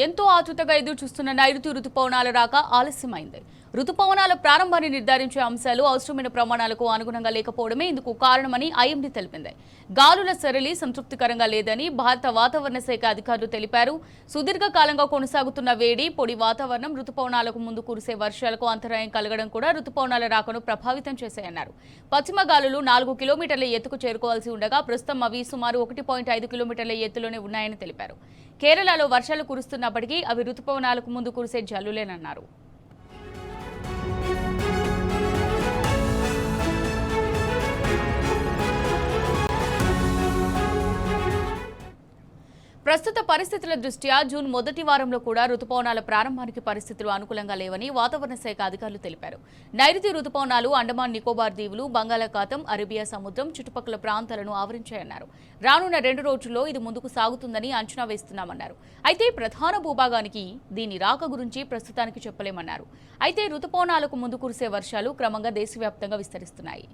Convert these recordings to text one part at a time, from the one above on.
ఎంతో ఆతృతగా ఎదురు చూస్తున్న నైరుతి రుతుపవనాల రాక ఆలస్యమైంది. రుతుపవనాల ప్రారంభాన్ని నిర్ధారించే అంశాలు అవసరమైన ప్రమాణాలకు అనుగుణంగా లేకపోవడమే ఇందుకు కారణమని ఐఎండీ తెలిపింది. గాలుల సరళి సంతృప్తికరంగా లేదని భారత వాతావరణ శాఖ అధికారులు తెలిపారు. సుదీర్ఘకాలంగా కొనసాగుతున్న వేడి, పొడి వాతావరణం రుతుపవనాలకు ముందు కురిసే వర్షాలకు అంతరాయం కలగడం కూడా రుతుపవనాల రాకను ప్రభావితం చేశాయన్నారు. పశ్చిమ గాలులు 4 కిలోమీటర్ల ఎత్తుకు చేరుకోవాల్సి ఉండగా ప్రస్తుతం అవి సుమారు 1.5 కిలోమీటర్ల ఎత్తులోనే ఉన్నాయని తెలిపారు. కేరళలో వర్షాలు కురుస్తున్నప్పటికీ అవి రుతుపవనాలకు ముందు కురిసే జల్లులేనన్నారు. ప్రస్తుత పరిస్థితుల దృష్ట్యా జూన్ మొదటి వారంలో కూడా రుతుపవనాల ప్రారంభానికి పరిస్థితులు అనుకూలంగా లేవని వాతావరణ శాఖ అధికారులు తెలిపారు. నైరుతి రుతుపవనాలు అండమాన్ నికోబార్ దీవులు, బంగాళాఖాతం, అరేబియా సముద్రం చుట్టుపక్కల ప్రాంతాలను ఆవరించాయన్నారు. రానున్న 2 రోజుల్లో ఇది ముందుకు సాగుతుందని అంచనా వేస్తున్నామన్నారు. అయితే ప్రధాన భూభాగానికి దీని రాక గురించి ప్రస్తుతానికి చెప్పలేమన్నారు. అయితే రుతుపవనాలకు ముందు కురిసే వర్షాలు క్రమంగా దేశవ్యాప్తంగా విస్తరిస్తున్నాయి.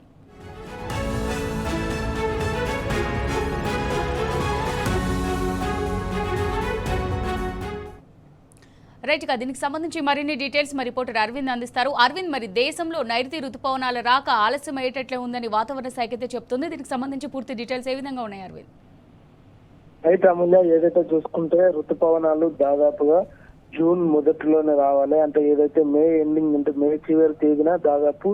రైట్ గా దీనికి సంబంధించి మరిన్ని డీటెయిల్స్ మా రిపోర్టర్ అరవింద్ అందిస్తారు. అరవింద్, మరి దేశంలో నైరుతి రుతుపవనాల రాక ఆలస్యం అయ్యేటట్లే ఉందని వాతావరణ శాఖ అయితే చెప్తుంది. దీనికి సంబంధించి పూర్తి డీటెయిల్స్ ఏ విధంగా ఉన్నాయి అరవింద్? అయితే అమూల్య, ఏదైతే చూసుకుంటే రుతుపవనాలు దాదాపుగా జూన్ మొదటిలోనే రావాలి. అంటే ఏదైతే మే ఎండింగ్ అంటే మే చివరి తేదీన దాదాపు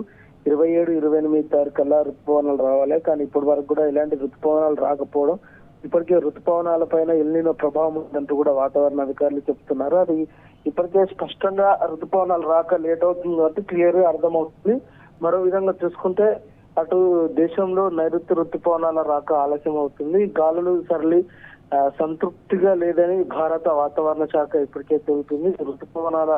27-28 తారీఖుల్లా రుతుపవనాలు రావాలి. కానీ ఇప్పటి వరకు కూడా ఇలాంటి రుతుపవనాలు రాకపోవడం, ఇప్పటికే రుతుపవనాల పైన ఎల్నినో ప్రభావం ఉందంటూ కూడా వాతావరణ అధికారులు చెప్తున్నారు. అది ఇప్పటికే స్పష్టంగా రుతుపవనాలు రాక లేట్ అవుతుంది కాబట్టి క్లియర్ గా అర్థమవుతుంది. మరో విధంగా చూసుకుంటే అటు దేశంలో నైరుతి రుతుపవనాల రాక ఆలస్యం అవుతుంది. గాలులు సరళి సంతృప్తిగా లేదని భారత వాతావరణ శాఖ ఇప్పటికే తెలుపుతుంది. రుతుపవనాల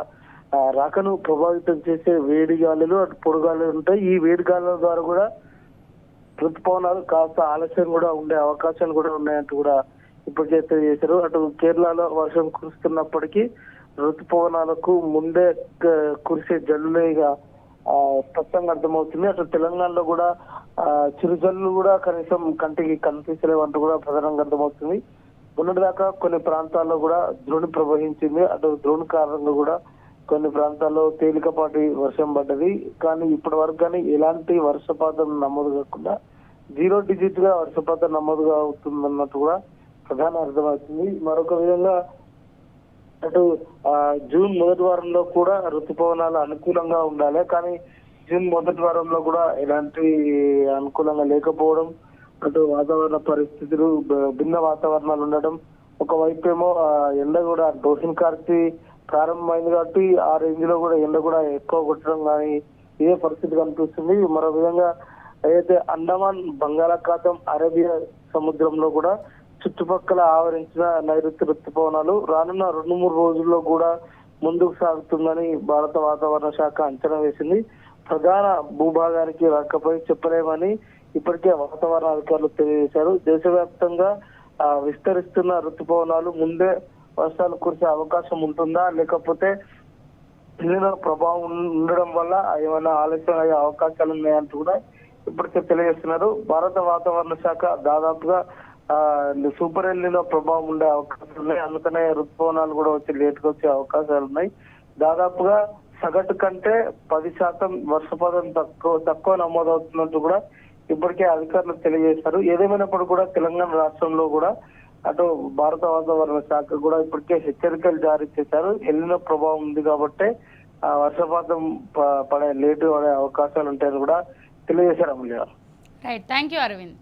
రాకను ప్రభావితం చేసే వేడి గాలులు, అటు పొడి గాలులు ఉంటాయి. ఈ వేడి గాలుల ద్వారా కూడా రుతుపవనాలు కాస్త ఆలస్యం కూడా ఉండే అవకాశాలు కూడా ఉన్నాయంటూ కూడా ఇప్పటికే తెలియజేశారు. అటు కేరళలో వర్షం కురుస్తున్నప్పటికీ రుతుపవనాలకు ముందే కురిసే జల్లులేగా స్పష్టంగా అర్థమవుతుంది. అటు తెలంగాణలో కూడా చిరుజల్లు కూడా కనీసం కంటికి కనిపించలేవంటూ కూడా ప్రధానంగా అర్థమవుతుంది. మొన్నటిదాకా కొన్ని ప్రాంతాల్లో కూడా ద్రోణి ప్రవహించింది. అటు ద్రోణి కారణంగా కూడా కొన్ని ప్రాంతాల్లో తేలికపాటి వర్షం పడ్డది. కానీ ఇప్పటి వరకు కానీ ఎలాంటి వర్షపాతం నమోదు కాకుండా 0 డిజిట్ గా వర్షపాతం నమోదుగా అవుతుందన్నట్టు కూడా ప్రధాన అర్థమవుతుంది. మరొక విధంగా అటు జూన్ మొదటి వారంలో కూడా రుతుపవనాలు అనుకూలంగా ఉండాలి. కానీ జూన్ మొదటి వారంలో కూడా ఎలాంటి అనుకూలంగా లేకపోవడం, అటు వాతావరణ పరిస్థితులు భిన్న వాతావరణాలు ఉండడం, ఒకవైపు ఏమో ఎండ కూడా దోషిన్ కార్తీ ప్రారంభమైంది కాబట్టి ఆ రేంజ్ లో కూడా ఎండ కూడా ఎక్కువ కొట్టడం కానీ ఇదే పరిస్థితి కనిపిస్తుంది. మరో విధంగా ఏదైతే అండమాన్, బంగాళాఖాతం, అరేబియా సముద్రంలో కూడా చుట్టుపక్కల ఆవరించిన నైరుతి రుతుపవనాలు రానున్న 2-3 రోజుల్లో కూడా ముందుకు సాగుతుందని భారత వాతావరణ శాఖ అంచనా వేసింది. ప్రధాన భూభాగానికి రాకపోయి చెప్పలేమని ఇప్పటికే వాతావరణ అధికారులు తెలియజేశారు. దేశవ్యాప్తంగా విస్తరిస్తున్న రుతుపవనాలు ముందే వర్షాలు కురిసే అవకాశం ఉంటుందా, లేకపోతే ఎల్నినో ప్రభావం ఉండడం వల్ల ఏమైనా ఆలస్యం అయ్యే అవకాశాలు ఉన్నాయంటూ కూడా ఇప్పటికే తెలియజేస్తున్నారు. భారత వాతావరణ శాఖ దాదాపుగా సూపర్ ఎల్నినో ప్రభావం ఉండే అవకాశాలు ఉన్నాయి. అందుకనే రుతుపవనాలు కూడా లేట్ గా వచ్చే అవకాశాలు ఉన్నాయి. దాదాపుగా సగటు కంటే 10% వర్షపాతం తక్కువ నమోదవుతున్నట్టు కూడా ఇప్పటికే అధికారులు తెలియజేశారు. ఏదేమైనప్పుడు కూడా తెలంగాణ రాష్ట్రంలో కూడా అటు భారత వాతావరణ శాఖ కూడా ఇప్పటికే హెచ్చరికలు జారీ చేశారు. ఎల్నినో ప్రభావం ఉంది కాబట్టి వర్షపాతం లేటు పడే అవకాశాలు ఉంటాయని కూడా తెలియజేశారు Amulya. Right, thank you Arvind.